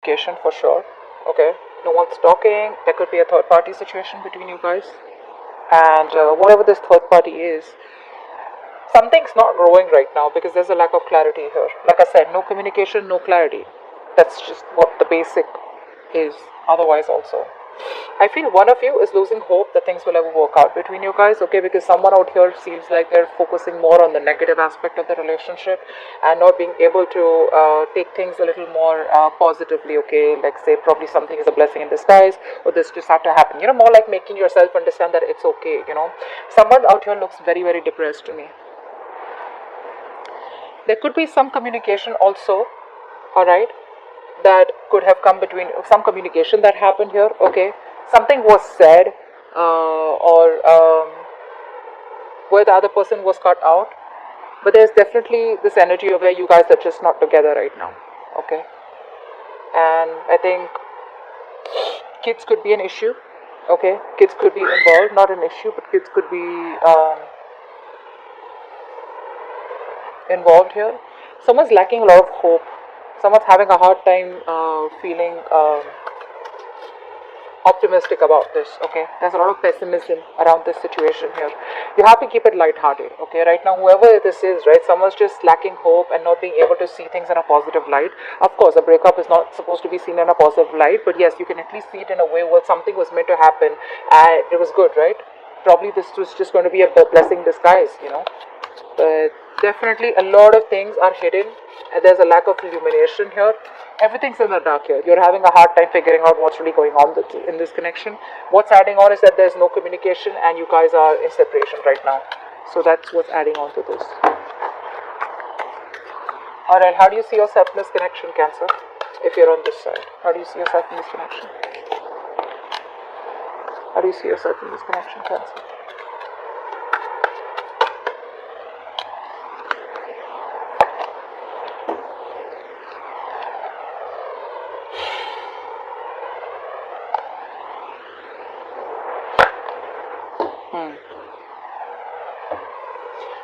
communication for sure. Okay, no one's talking. There could be a third party situation between you guys, and whatever this third party is, something's not growing right now because there's a lack of clarity here. Like I said, no communication, no clarity. That's just what the basic is. Otherwise, also, I feel one of you is losing hope that things will ever work out between you guys, okay? Because someone out here seems like they're focusing more on the negative aspect of the relationship and not being able to take things a little more positively, okay? Like, say, probably something is a blessing in disguise, or this just had to happen. More like making yourself understand that it's okay. Someone out here looks very, very depressed to me. There could be some communication also, alright, that could have come between some communication that happened here, okay? Something was said, or where the other person was cut out, but there's definitely this energy of where you guys are just not together right now, okay? And I think kids could be an issue, okay? Kids could be involved, not an issue, but kids could be involved here. Someone's lacking a lot of hope. Someone's having a hard time feeling optimistic about this, okay? There's a lot of pessimism around this situation here. You have to keep it lighthearted, okay? Right now, whoever this is, right, someone's just lacking hope and not being able to see things in a positive light. Of course, a breakup is not supposed to be seen in a positive light, but yes, you can at least see it in a way where something was meant to happen and it was good, right? Probably this was just going to be a blessing in disguise. But definitely a lot of things are hidden and there's a lack of illumination here. Everything's in the dark here. You're having a hard time figuring out what's really going on in this connection. What's adding on is that there's no communication and you guys are in separation right now. So that's what's adding on to this. Alright, how do you see yourself in this connection, Cancer? If you're on this side, how do you see yourself in this connection? How do you see yourself in this connection, Cancer?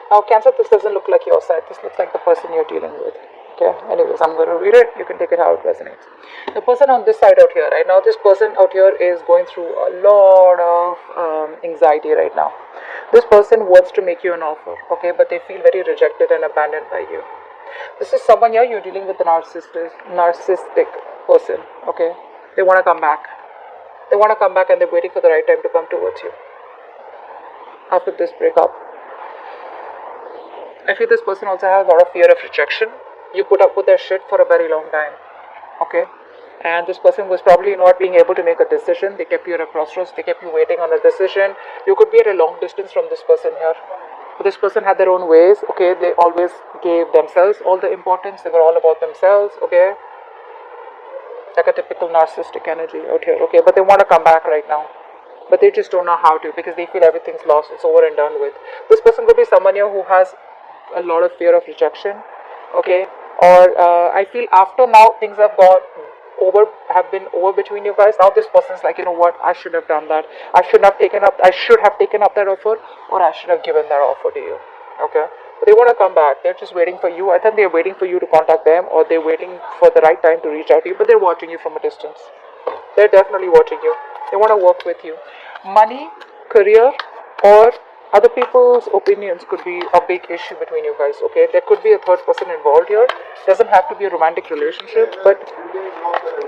Now, Cancer, this doesn't look like your side. This looks like the person you're dealing with. Okay, anyways, I'm going to read it. You can take it how it resonates. The person on this side out here, right now, this person out here is going through a lot of anxiety right now. This person wants to make you an offer, okay, but they feel very rejected and abandoned by you. This is someone here, you're dealing with a narcissistic person, okay. They want to come back. They want to come back and they're waiting for the right time to come towards you. After this breakup, I feel this person also has a lot of fear of rejection. You put up with their shit for a very long time, okay? And this person was probably not being able to make a decision. They kept you at a crossroads. They kept you waiting on a decision. You could be at a long distance from this person here. But this person had their own ways, okay? They always gave themselves all the importance. They were all about themselves, okay? Like a typical narcissistic energy out here, okay? But they want to come back right now. But they just don't know how to because they feel everything's lost. It's over and done with. This person could be someone here who has a lot of fear of rejection, okay? Or I feel after now things have been over between you guys. Now this person's like, you know what, I should have done that. I should have taken up that offer, or I should have given that offer to you, okay? But they want to come back. They're just waiting for you. I think they're waiting for you to contact them, or they're waiting for the right time to reach out to you, but they're watching you from a distance. They're definitely watching you. They want to work with you. Money, career, or other people's opinions could be a big issue between you guys, okay? There could be a third person involved here. Doesn't have to be a romantic relationship, but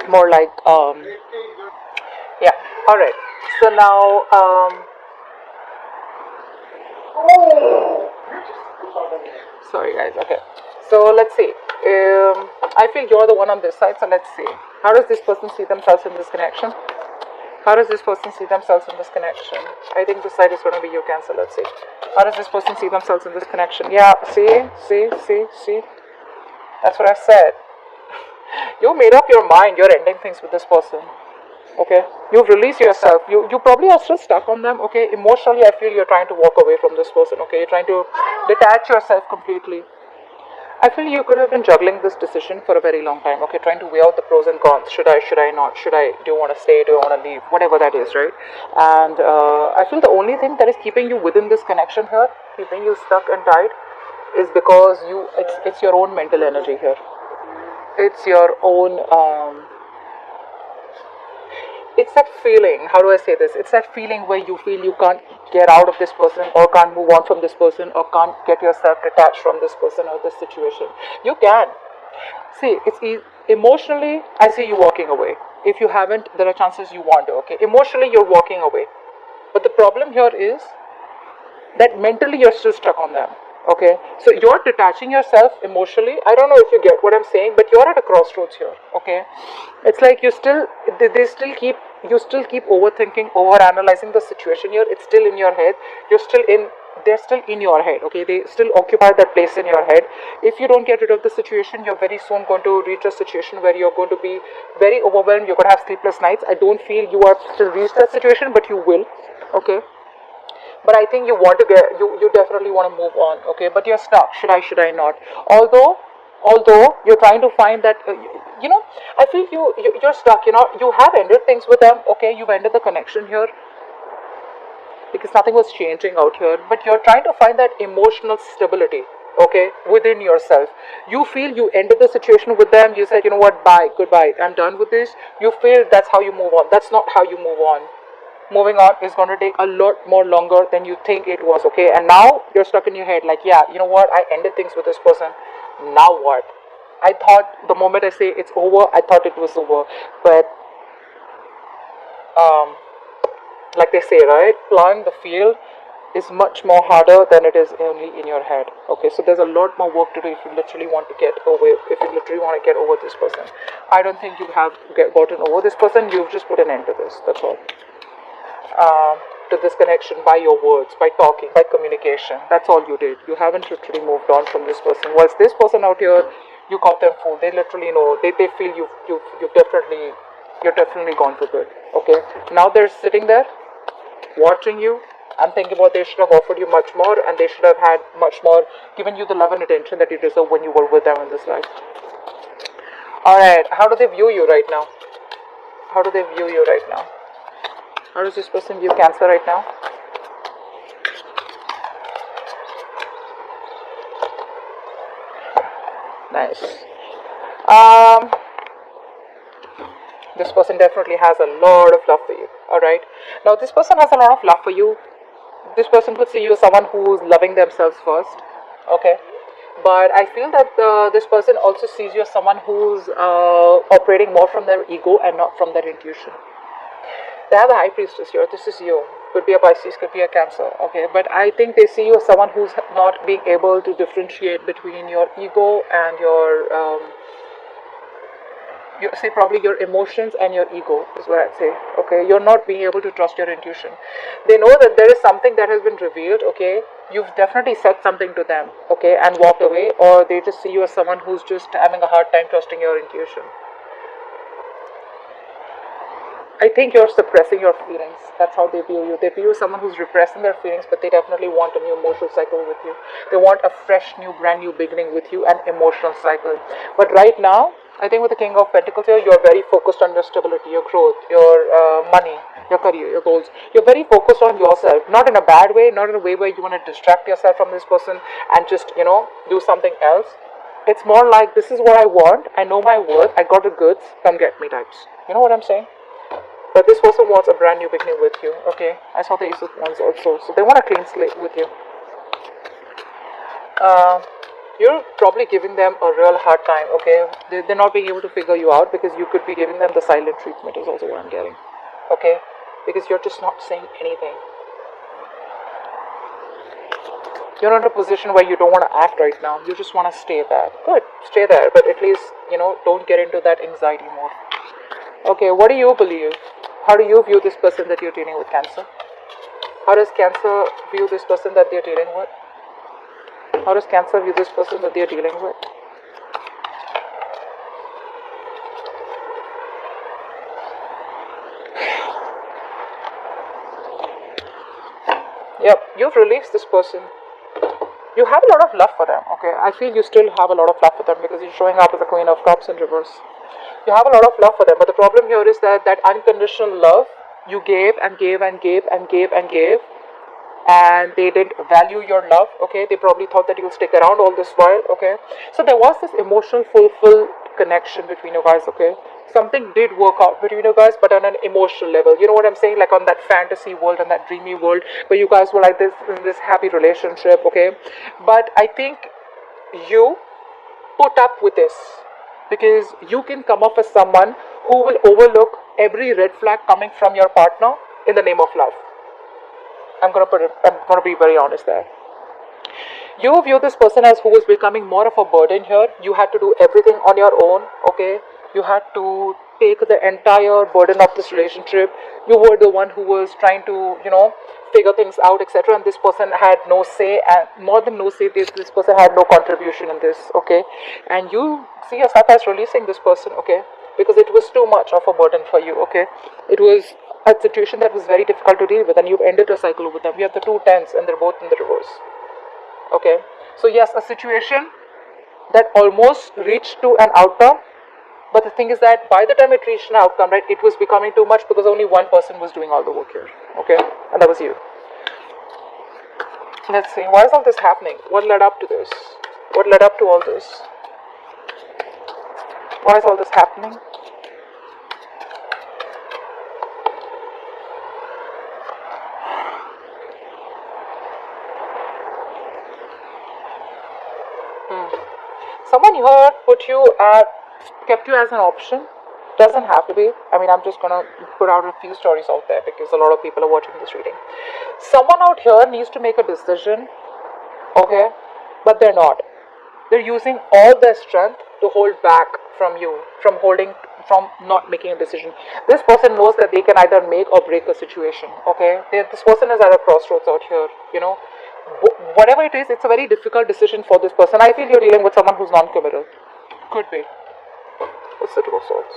more like, yeah. Alright, so now, sorry guys, okay. So let's see. I feel you're the one on this side, so let's see. How does this person see themselves in this connection? How does this person see themselves in this connection? I think this side is going to be you, Cancer. Let's see. How does this person see themselves in this connection? Yeah, see? That's what I said. You made up your mind. You're ending things with this person. Okay? You've released yourself. You probably are still stuck on them. Okay? Emotionally, I feel you're trying to walk away from this person. Okay? You're trying to detach yourself completely. I feel you could have been juggling this decision for a very long time, okay, trying to weigh out the pros and cons. Should I not? Do you want to stay? Do you want to leave? Whatever that is, right? And I feel the only thing that is keeping you within this connection here, keeping you stuck and tied, is because it's your own mental energy here. It's your own it's that feeling, how do I say this? It's that feeling where you feel you can't get out of this person, or can't move on from this person, or can't get yourself detached from this person or this situation. You can. See, emotionally, I see you walking away. If you haven't, there are chances you want to, okay? Emotionally, you're walking away. But the problem here is that mentally you're still stuck on them, okay? So you're detaching yourself emotionally. I don't know if you get what I'm saying, but you're at a crossroads here, okay? It's like they still keep, you still keep overthinking, over analyzing the situation here. It's still in your head. They're still in your head, okay? They still occupy that place in your head. If you don't get rid of the situation, you're very soon going to reach a situation where you're going to be very overwhelmed. You're going to have sleepless nights. I don't feel you are still reached that situation, but you will, okay? But I think you definitely want to move on, okay? But you're stuck. Should I not? Although you're trying to find that, I feel you're stuck. You have ended things with them, okay? You've ended the connection here because nothing was changing out here. But you're trying to find that emotional stability, okay, within yourself. You feel you ended the situation with them. You said, you know what, bye, goodbye, I'm done with this. You feel that's how you move on. That's not how you move on. Moving on is going to take a lot more longer than you think it was, okay? And now you're stuck in your head like, yeah, you know what, I ended things with this person. Now what? I thought the moment I say it's over, I thought it was over. But like they say, right, plowing the field is much more harder than it is only in your head, okay? So there's a lot more work to do if you literally want to get over this person. I don't think you have gotten over this person. You've just put an end to this, that's all. To this connection by your words, by talking, by communication. That's all you did. You haven't literally moved on from this person. Whilst this person out here, you caught them fool. They literally know. They feel you're definitely gone for good. Okay. Now they're sitting there, watching you. I'm thinking about they should have offered you much more, and they should have had much more, given you the love and attention that you deserve when you were with them in this life. All right. How do they view you right now? How do they view you right now? How does this person view Cancer right now? Nice. This person definitely has a lot of love for you. Alright. Now this person has a lot of love for you. This person could see you as someone who's loving themselves first. Okay. But I feel that this person also sees you as someone who's operating more from their ego and not from their intuition. They have a high priestess here. This is you. Could be a Pisces, could be a Cancer. Okay, but I think they see you as someone who's not being able to differentiate between your ego and probably your emotions and your ego is what I'd say. Okay, you're not being able to trust your intuition. They know that there is something that has been revealed. Okay, you've definitely said something to them. Okay, and walked away, or they just see you as someone who's just having a hard time trusting your intuition. I think you're suppressing your feelings. That's how they view you. They view you as someone who's repressing their feelings, but they definitely want a new emotional cycle with you. They want a fresh, new, brand new beginning with you, an emotional cycle. But right now, I think with the King of Pentacles here, you're very focused on your stability, your growth, your money, your career, your goals. You're very focused on yourself. Not in a bad way, not in a way where you want to distract yourself from this person and just, do something else. It's more like, this is what I want. I know my worth. I got the goods. Come get me types. You know what I'm saying? But this person wants a brand new beginning with you, okay? I saw the Ace of Wands also. So they want a clean slate with you. You're probably giving them a real hard time, okay? They're not being able to figure you out because you could be giving them the silent treatment is also what I'm getting, okay? Because you're just not saying anything. You're not in a position where you don't want to act right now. You just want to stay there. Good, stay there. But at least, don't get into that anxiety mode. Okay, what do you believe? How do you view this person that you're dealing with, Cancer? How does Cancer view this person that they're dealing with? How does Cancer view this person that they're dealing with? Yep, you've released this person. You have a lot of love for them, okay? I feel you still have a lot of love for them because you're showing up as the Queen of Cups in reverse. You have a lot of love for them, but the problem here is that unconditional love you gave and gave and gave and gave and gave, and they didn't value your love, okay? They probably thought that you'll stick around all this while, okay? So there was this emotional connection between you guys, okay? Something did work out between you guys, but on an emotional level. You know what I'm saying? Like on that fantasy world and that dreamy world where you guys were like this in this happy relationship, okay? But I think you put up with this because you can come off as someone who will overlook every red flag coming from your partner in the name of love. I'm gonna be very honest there. You view this person as who is becoming more of a burden here. You had to do everything on your own, okay? You had to take the entire burden of this relationship. You were the one who was trying to, figure things out, etc. And this person had no say, and more than no say, this person had no contribution in this, okay? And you see yourself as releasing this person, okay? Because it was too much of a burden for you, okay? It was a situation that was very difficult to deal with, and you've ended a cycle with them. You have the two tens, and they're both in the reverse. Okay, so yes, a situation that almost reached to an outcome, but the thing is that by the time it reached an outcome, right, it was becoming too much because only one person was doing all the work here, okay, and that was you. Let's see, why is all this happening? What led up to this? What led up to all this? Why is all this happening? Someone here kept you as an option. Doesn't have to be. I mean, I'm just gonna put out a few stories out there because a lot of people are watching this reading. Someone out here needs to make a decision, okay, but they're not. They're using all their strength to hold back from you, from not making a decision. This person knows that they can either make or break a situation, okay? This person is at a crossroads out here, whatever it is, it's a very difficult decision for this person. I feel you're dealing with someone who's non-committal. Could be. What's the Two of Swords?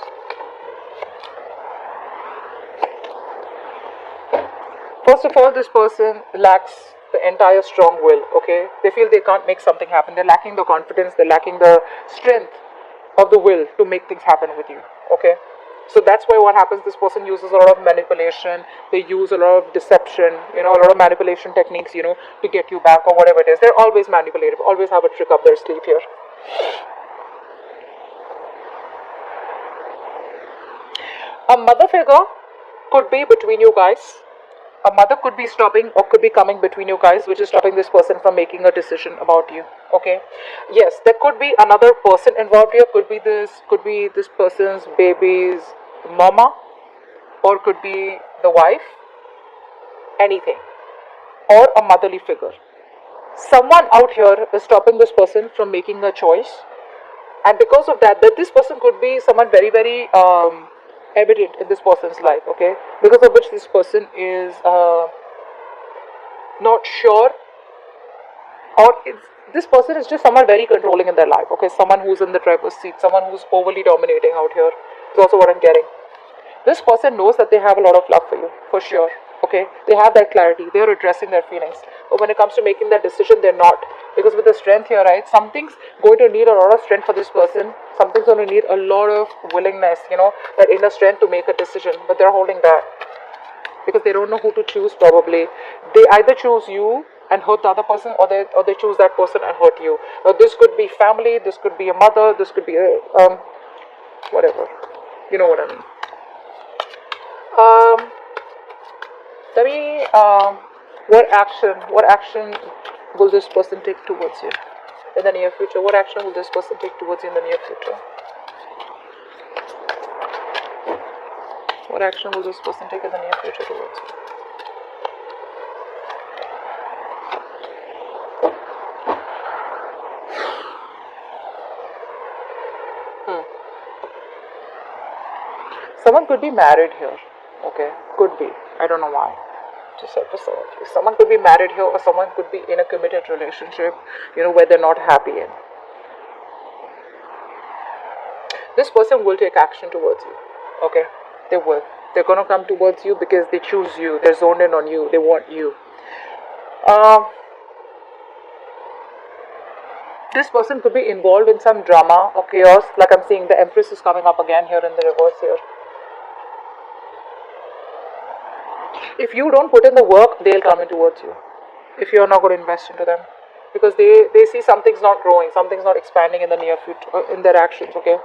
First of all, this person lacks the entire strong will, okay? They feel they can't make something happen. They're lacking the confidence, they're lacking the strength of the will to make things happen with you, okay? So that's why what happens, this person uses a lot of manipulation, they use a lot of deception, a lot of manipulation techniques, to get you back or whatever it is. They're always manipulative, always have a trick up their sleeve here. A mother figure could be between you guys. A mother could be stopping or could be coming between you guys, which is stopping this person from making a decision about you. Okay. Yes, there could be another person involved here. Could be this person's baby's mama, or could be the wife. Anything. Or a motherly figure. Someone out here is stopping this person from making a choice. And because of that this person could be someone very, very evident in this person's life, okay, because of which this person is not sure, or this person is just someone very controlling in their life, okay, someone who's in the driver's seat, someone who's overly dominating out here. Is also what I'm getting. This person knows that they have a lot of love for you, for sure, okay, they have that clarity, they're addressing their feelings, but when it comes to making that decision, they're not, because with the strength here, right, something's going to need a lot of strength for this person, something's going to need a lot of willingness, that inner strength to make a decision, but they're holding back, because they don't know who to choose probably. They either choose you and hurt the other person, or they choose that person and hurt you. Now, this could be family, this could be a mother, this could be a, whatever, you know what I mean. What action will this person take towards you in the near future? What action will this person take towards you in the near future? What action will this person take in the near future towards you? Someone could be married here, okay, could be, I don't know why. Just said for some of you. Someone could be married here, or someone could be in a committed relationship, where they're not happy in. This person will take action towards you, okay, they will. They're going to come towards you because they choose you, they're zoned in on you, they want you. This person could be involved in some drama or chaos, like I'm seeing the Empress is coming up again here in the reverse here. If you don't put in the work, they'll come in towards you. If you're not going to invest into them, because they see something's not growing, something's not expanding in the near future, in their actions, okay.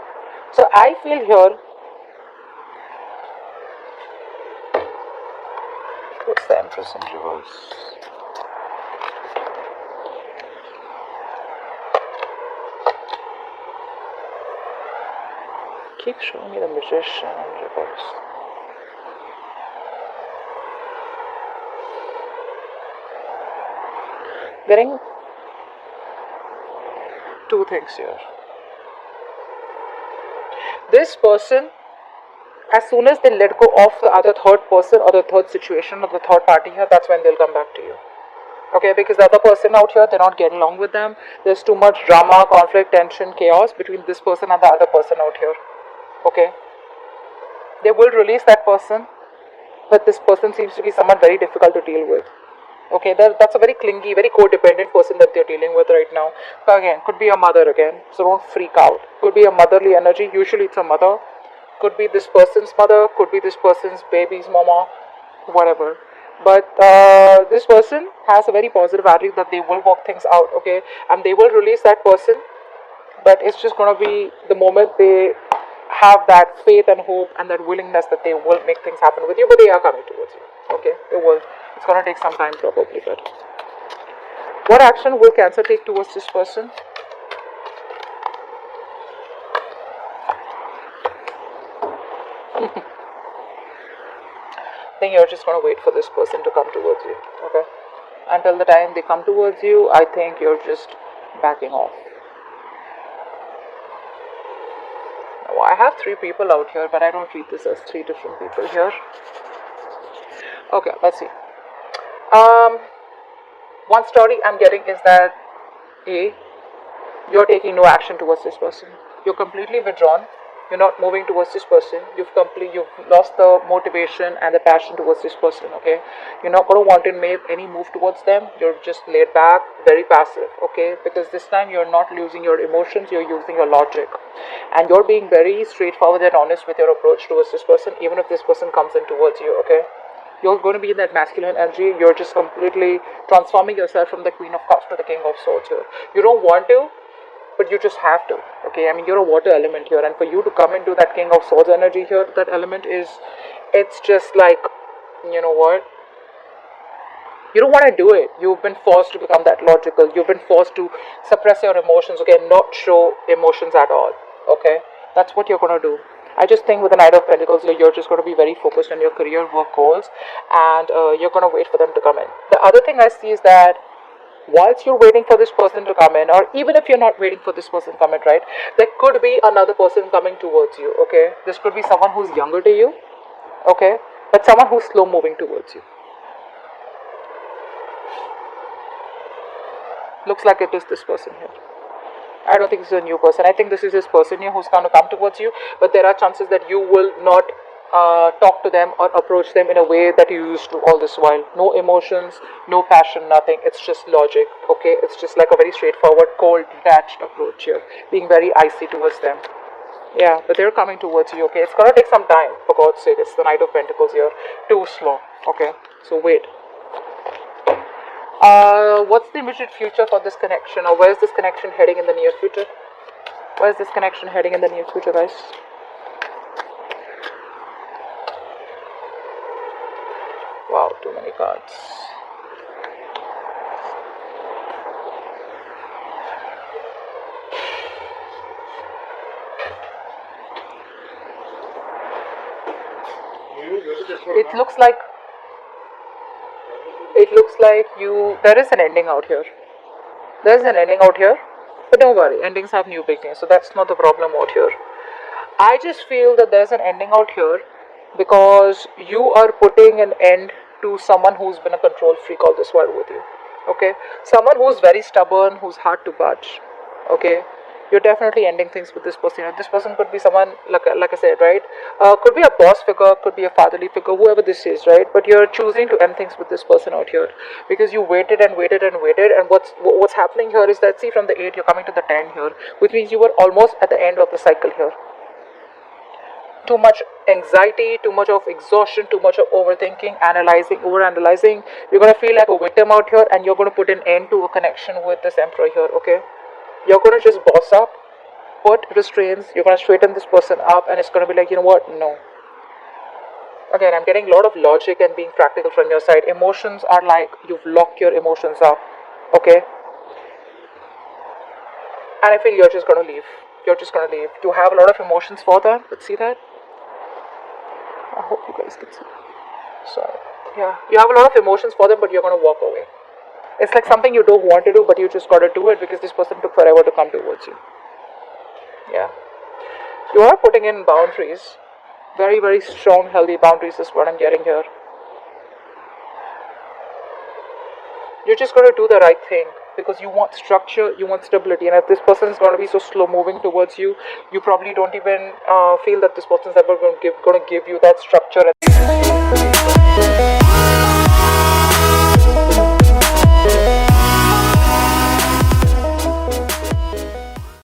So I feel here, what's the Empress in reverse? Keep showing me the Magician in reverse. Getting two things here. This person, as soon as they let go of the other third person or the third situation or the third party here, that's when they'll come back to you. Okay, because the other person out here, they're not getting along with them. There's too much drama, conflict, tension, chaos between this person and the other person out here. Okay, they will release that person, but this person seems to be someone very difficult to deal with. Okay, that's a very clingy, very codependent person that they're dealing with right now. But again, could be a mother again, so don't freak out. Could be a motherly energy, usually it's a mother. Could be this person's mother, could be this person's baby's mama, whatever. But this person has a very positive attitude that they will work things out, okay, and they will release that person. But it's just gonna be the moment they have that faith and hope and that willingness that they will make things happen with you, but they are coming towards you. Okay, they will. It's gonna take some time probably, but what action will Cancer take towards this person? I think you're just going to wait for this person to come towards you. Okay, until the time they come towards you, I think you're just backing off. Now, I have three people out here, but I don't treat this as three different people here. Okay, let's see. One story I'm getting is that A, you're taking no action towards this person. You're completely withdrawn. You're not moving towards this person. You've lost the motivation and the passion towards this person. Okay, you're not going to want to make any move towards them. You're just laid back, very passive. Okay, because this time you're not using your emotions. You're using your logic, and you're being very straightforward and honest with your approach towards this person, even if this person comes in towards you. Okay, you're going to be in that masculine energy. You're just completely transforming yourself from the Queen of Cups to the King of Swords here. You don't want to, but you just have to. Okay, I mean, you're a water element here, and for you to come into that King of Swords energy here, that element is, it's just like, you know what, you don't want to do it. You've been forced to become that logical. You've been forced to suppress your emotions, okay, not show emotions at all. Okay, that's what you're going to do. I just think with the Knight of Pentacles here, you're just going to be very focused on your career, work goals, and you're going to wait for them to come in. The other thing I see is that whilst you're waiting for this person to come in, or even if you're not waiting for this person to come in, right, there could be another person coming towards you. Okay, this could be someone who's younger to you. Okay, but someone who's slow moving towards you. Looks like it is this person here. I don't think this is a new person. I think this is this person here who's going to come towards you, but there are chances that you will not talk to them or approach them in a way that you used to all this while. No emotions, no passion, nothing. It's just logic. Okay, it's just like a very straightforward, cold, detached approach here, being very icy towards them. Yeah, but they're coming towards you. Okay, it's gonna take some time, for God's sake. It's the Knight of Pentacles here. Too slow. Okay, so wait. What's the immediate future for this connection, or where is this connection heading in the near future? Where is this connection heading in the near future, guys? Wow, too many cards. It looks like there is an ending out here. There is an ending out here, but don't worry, endings have new beginnings, so that's not the problem out here. I just feel that there's an ending out here because you are putting an end to someone who's been a control freak all this while with you. Okay, someone who's very stubborn, who's hard to budge. Okay, you're definitely ending things with this person. This person could be someone, like I said, right? Could be a boss figure, could be a fatherly figure, whoever this is, right? But you're choosing to end things with this person out here because you waited and waited and waited. And what's happening here is that, see, from the 8 you're coming to the 10 here, which means you were almost at the end of the cycle here. Too much anxiety, too much of exhaustion, too much of overthinking, overanalyzing. You're going to feel like a victim out here, and you're going to put an end to a connection with this Emperor here. Okay, you're going to just boss up. put restraints, you're going to straighten this person up, and it's going to be like, you know what, no. Again, I'm getting a lot of logic and being practical from your side. Emotions are like you've locked your emotions up, okay? And I feel you're just going to leave. You're just going to leave. You have a lot of emotions for them. Let's see that. I hope you guys can see. Sorry. Yeah, you have a lot of emotions for them, but you're going to walk away. It's like something you don't want to do, but you just got to do it because this person took forever to come towards you. Yeah. You are putting in boundaries. Very, very strong, healthy boundaries is what I'm getting here. You're just going to do the right thing because you want structure, you want stability. And if this person is going to be so slow moving towards you, you probably don't even feel that this person is ever going to give you that structure.